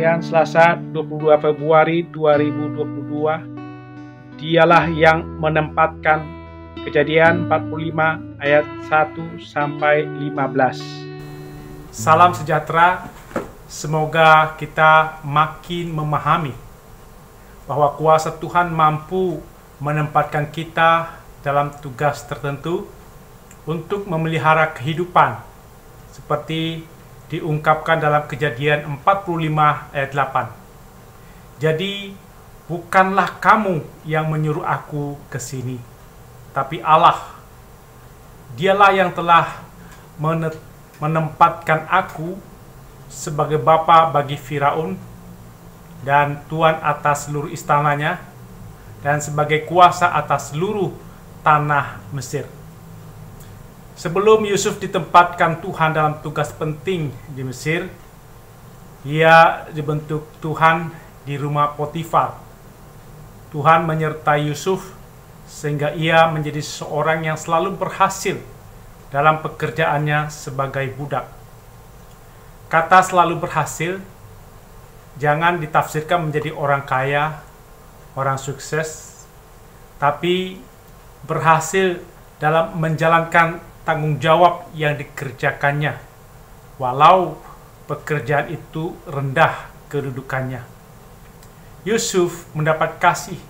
harian Selasa 22 Februari 2022. Dialah yang menempatkan Kejadian 45 ayat 1 sampai 15. Salam sejahtera, semoga kita makin memahami bahwa kuasa Tuhan mampu menempatkan kita dalam tugas tertentu untuk memelihara kehidupan seperti diungkapkan dalam Kejadian 45 ayat 8. Jadi, bukanlah kamu yang menyuruh aku ke sini, tapi Allah. Dialah yang telah menempatkan aku sebagai bapa bagi Firaun dan tuan atas seluruh istananya dan sebagai kuasa atas seluruh tanah Mesir. Sebelum Yusuf ditempatkan Tuhan dalam tugas penting di Mesir, ia dibentuk Tuhan di rumah Potifar. Tuhan menyertai Yusuf sehingga ia menjadi seorang yang selalu berhasil dalam pekerjaannya sebagai budak. Kata selalu berhasil jangan ditafsirkan menjadi orang kaya, orang sukses, tapi berhasil dalam menjalankan tanggung jawab yang dikerjakannya, walau pekerjaan itu rendah kedudukannya. Yusuf mendapat kasih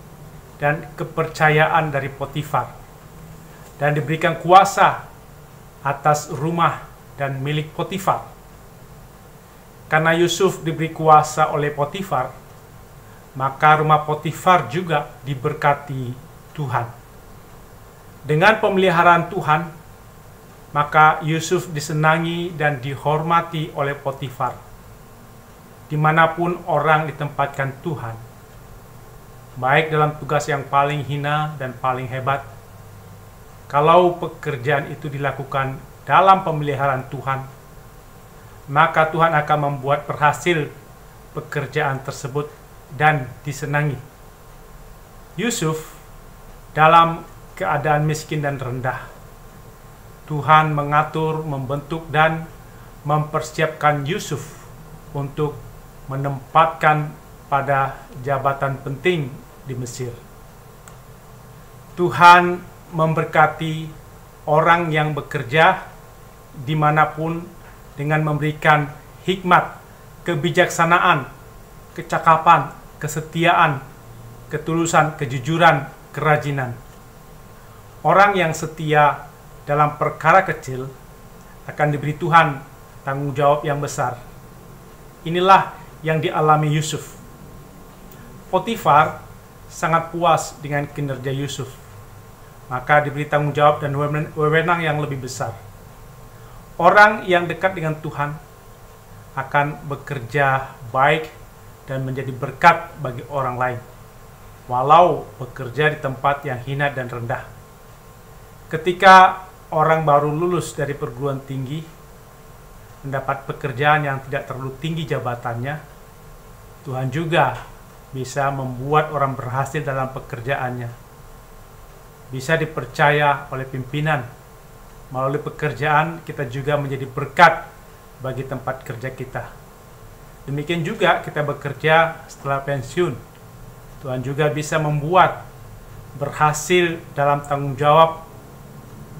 dan kepercayaan dari Potifar dan diberikan kuasa atas rumah dan milik Potifar. Karena Yusuf diberi kuasa oleh Potifar, maka rumah Potifar juga diberkati Tuhan. Dengan pemeliharaan Tuhan, maka Yusuf disenangi dan dihormati oleh Potifar. Dimanapun orang ditempatkan Tuhan, baik dalam tugas yang paling hina dan paling hebat, kalau pekerjaan itu dilakukan dalam pemeliharaan Tuhan, maka Tuhan akan membuat berhasil pekerjaan tersebut dan disenangi. Yusuf dalam keadaan miskin dan rendah, Tuhan mengatur, membentuk, dan mempersiapkan Yusuf untuk menempatkan pada jabatan penting di Mesir. Tuhan memberkati orang yang bekerja dimanapun dengan memberikan hikmat, kebijaksanaan, kecakapan, kesetiaan, ketulusan, kejujuran, kerajinan. Orang yang setia dalam perkara kecil akan diberi Tuhan tanggung jawab yang besar. Inilah yang dialami Yusuf. Potifar sangat puas dengan kinerja Yusuf, maka diberi tanggung jawab dan wewenang yang lebih besar. Orang yang dekat dengan Tuhan akan bekerja baik dan menjadi berkat bagi orang lain, walau bekerja di tempat yang hina dan rendah. Ketika orang baru lulus dari perguruan tinggi, mendapat pekerjaan yang tidak terlalu tinggi jabatannya, Tuhan juga bisa membuat orang berhasil dalam pekerjaannya. Bisa dipercaya oleh pimpinan. Melalui pekerjaan, kita juga menjadi berkat bagi tempat kerja kita. Demikian juga kita bekerja setelah pensiun. Tuhan juga bisa membuat berhasil dalam tanggung jawab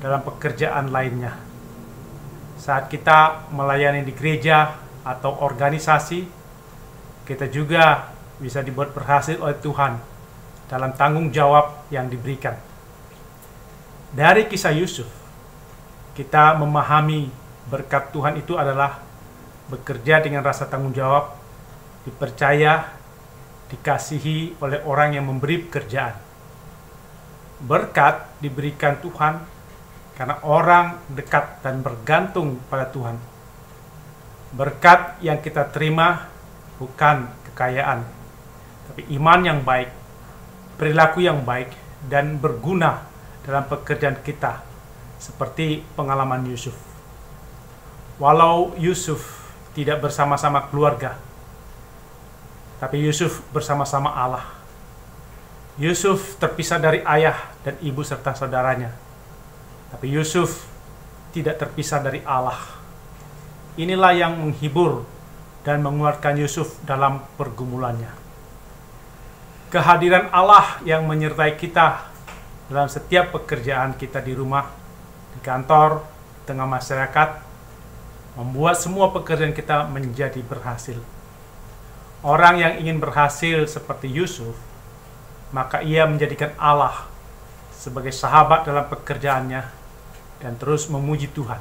dalam pekerjaan lainnya. Saat kita melayani di gereja atau organisasi, kita juga bisa dibuat berhasil oleh Tuhan dalam tanggung jawab yang diberikan. Dari kisah Yusuf, kita memahami berkat Tuhan itu adalah bekerja dengan rasa tanggung jawab, dipercaya, dikasihi oleh orang yang memberi pekerjaan. Berkat diberikan Tuhan karena orang dekat dan bergantung pada Tuhan. Berkat yang kita terima bukan kekayaan, tapi iman yang baik, perilaku yang baik, dan berguna dalam pekerjaan kita, seperti pengalaman Yusuf. Walau Yusuf tidak bersama-sama keluarga, tapi Yusuf bersama-sama Allah. Yusuf terpisah dari ayah dan ibu serta saudaranya, tapi Yusuf tidak terpisah dari Allah. Inilah yang menghibur dan menguatkan Yusuf dalam pergumulannya. Kehadiran Allah yang menyertai kita dalam setiap pekerjaan kita di rumah, di kantor, di tengah masyarakat, membuat semua pekerjaan kita menjadi berhasil. Orang yang ingin berhasil seperti Yusuf, maka ia menjadikan Allah sebagai sahabat dalam pekerjaannya dan terus memuji Tuhan.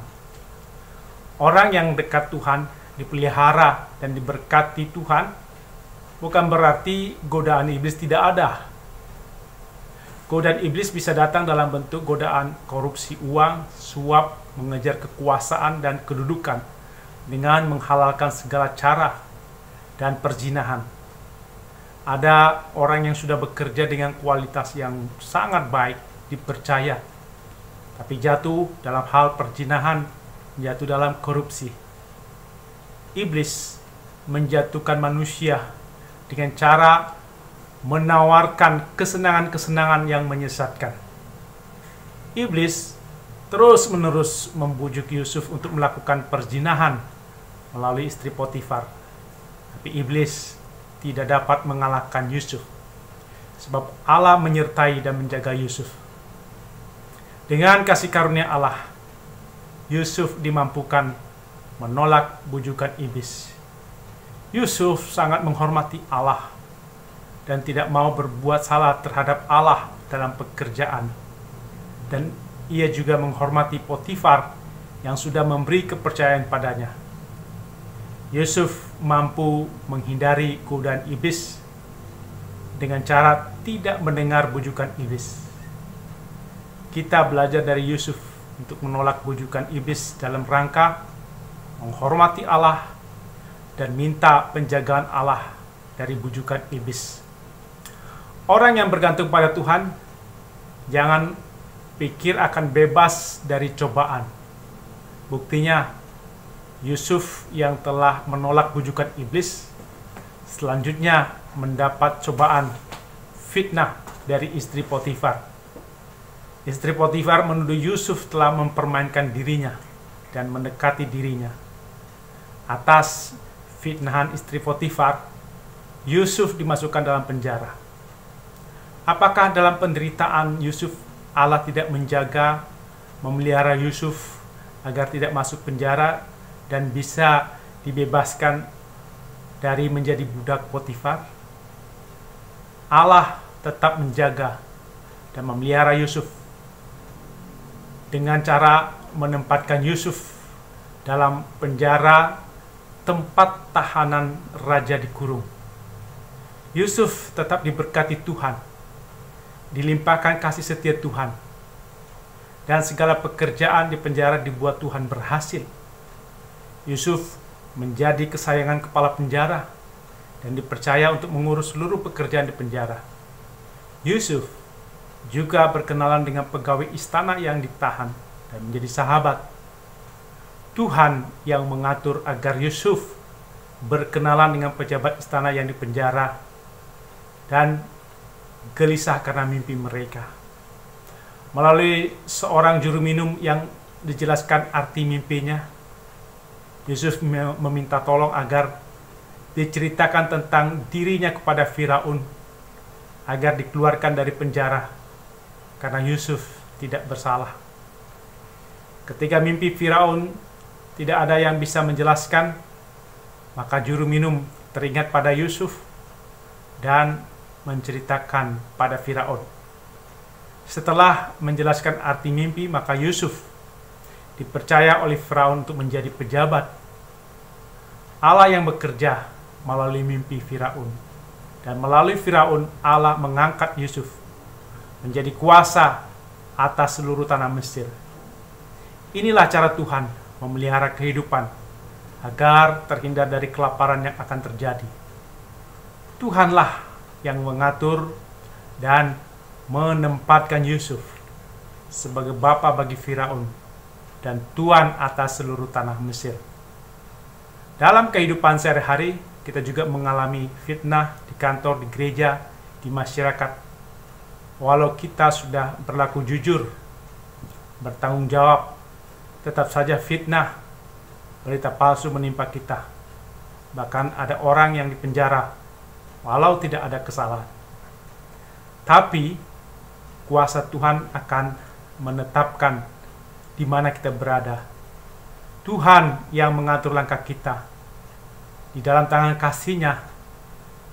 Orang yang dekat Tuhan, dipelihara dan diberkati Tuhan, bukan berarti godaan iblis tidak ada. Godaan iblis bisa datang dalam bentuk godaan korupsi uang, suap, mengejar kekuasaan dan kedudukan dengan menghalalkan segala cara dan perzinahan. Ada orang yang sudah bekerja dengan kualitas yang sangat baik, dipercaya, tapi jatuh dalam hal perzinahan, jatuh dalam korupsi. Iblis menjatuhkan manusia dengan cara menawarkan kesenangan-kesenangan yang menyesatkan. Iblis terus-menerus membujuk Yusuf untuk melakukan perzinahan melalui istri Potifar. Tapi iblis tidak dapat mengalahkan Yusuf, sebab Allah menyertai dan menjaga Yusuf. Dengan kasih karunia Allah, Yusuf dimampukan menolak bujukan iblis. Yusuf sangat menghormati Allah dan tidak mau berbuat salah terhadap Allah dalam pekerjaan. Dan ia juga menghormati Potifar yang sudah memberi kepercayaan padanya. Yusuf mampu menghindari godaan iblis dengan cara tidak mendengar bujukan iblis. Kita belajar dari Yusuf untuk menolak bujukan iblis dalam rangka menghormati Allah dan minta penjagaan Allah dari bujukan iblis. Orang yang bergantung pada Tuhan jangan pikir akan bebas dari cobaan. Buktinya, Yusuf yang telah menolak bujukan iblis selanjutnya mendapat cobaan fitnah dari istri Potifar. Istri Potifar menuduh Yusuf telah mempermainkan dirinya dan mendekati dirinya. Atas fitnahan istri Potifar, Yusuf dimasukkan dalam penjara. Apakah dalam penderitaan Yusuf, Allah tidak menjaga, memelihara Yusuf agar tidak masuk penjara dan bisa dibebaskan dari menjadi budak Potifar? Allah tetap menjaga dan memelihara Yusuf dengan cara menempatkan Yusuf dalam penjara tempat tahanan raja dikurung. Yusuf tetap diberkati Tuhan, dilimpahkan kasih setia Tuhan, dan segala pekerjaan di penjara dibuat Tuhan berhasil. Yusuf menjadi kesayangan kepala penjara dan dipercaya untuk mengurus seluruh pekerjaan di penjara. Yusuf juga berkenalan dengan pegawai istana yang ditahan dan menjadi sahabat. Tuhan yang mengatur agar Yusuf berkenalan dengan pejabat istana yang dipenjara dan gelisah karena mimpi mereka. Melalui seorang juru minum yang dijelaskan arti mimpinya, Yusuf meminta tolong agar diceritakan tentang dirinya kepada Firaun agar dikeluarkan dari penjara karena Yusuf tidak bersalah. Ketika mimpi Firaun tidak ada yang bisa menjelaskan, maka juru minum teringat pada Yusuf dan menceritakan pada Firaun. Setelah menjelaskan arti mimpi, maka Yusuf dipercaya oleh Firaun untuk menjadi pejabat. Allah yang bekerja melalui mimpi Firaun, dan melalui Firaun Allah mengangkat Yusuf menjadi kuasa atas seluruh tanah Mesir. Inilah cara Tuhan memelihara kehidupan agar terhindar dari kelaparan yang akan terjadi. Tuhanlah yang mengatur dan menempatkan Yusuf sebagai bapa bagi Firaun dan tuan atas seluruh tanah Mesir. Dalam kehidupan sehari-hari, kita juga mengalami fitnah di kantor, di gereja, di masyarakat. Walau kita sudah berlaku jujur, bertanggung jawab, tetap saja fitnah, berita palsu menimpa kita. Bahkan ada orang yang dipenjara walau tidak ada kesalahan. Tapi kuasa Tuhan akan menetapkan di mana kita berada. Tuhan yang mengatur langkah kita. Di dalam tangan kasih-Nya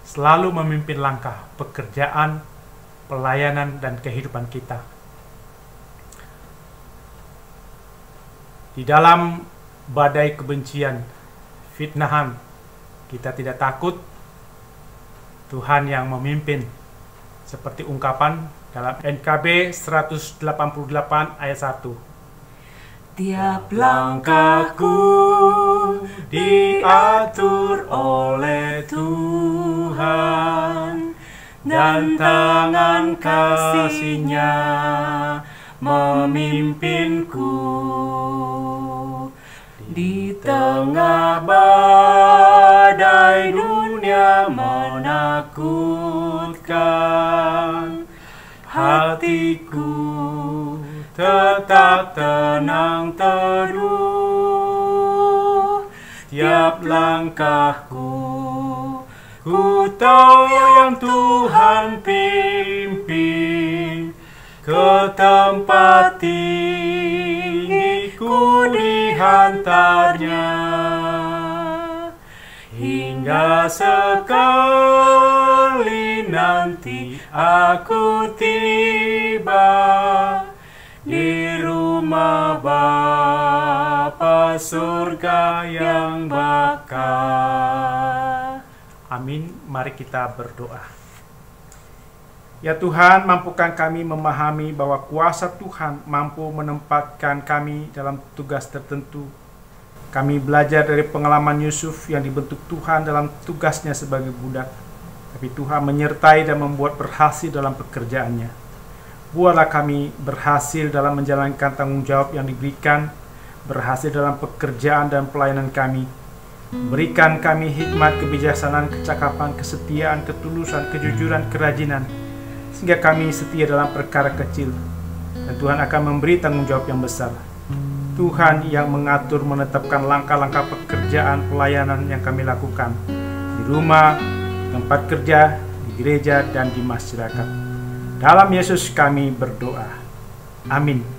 selalu memimpin langkah pekerjaan, pelayanan, dan kehidupan kita. Di dalam badai kebencian, fitnahan, kita tidak takut. Tuhan yang memimpin, seperti ungkapan dalam NKB 188 ayat 1. Tiap langkahku diatur oleh Tuhan, dan tangan kasih-Nya memimpinku. Di tengah badai dunia menakutkan, hatiku tetap tenang teduh. Tiap langkahku, ku tahu yang Tuhan pimpin. Ke tempat tinggi ku dihantarnya, hingga sekali nanti aku tiba di rumah Bapa surga yang bakal. Amin. Mari kita berdoa. Ya Tuhan, mampukan kami memahami bahwa kuasa Tuhan mampu menempatkan kami dalam tugas tertentu. Kami belajar dari pengalaman Yusuf yang dibentuk Tuhan dalam tugasnya sebagai budak. Tapi Tuhan menyertai dan membuat berhasil dalam pekerjaannya. Buatlah kami berhasil dalam menjalankan tanggung jawab yang diberikan, berhasil dalam pekerjaan dan pelayanan kami. Berikan kami hikmat, kebijaksanaan, kecakapan, kesetiaan, ketulusan, kejujuran, kerajinan, sehingga kami setia dalam perkara kecil, dan Tuhan akan memberi tanggung jawab yang besar. Tuhan yang mengatur, menetapkan langkah-langkah pekerjaan pelayanan yang kami lakukan di rumah, tempat kerja, di gereja, dan di masyarakat. Dalam Yesus kami berdoa. Amin.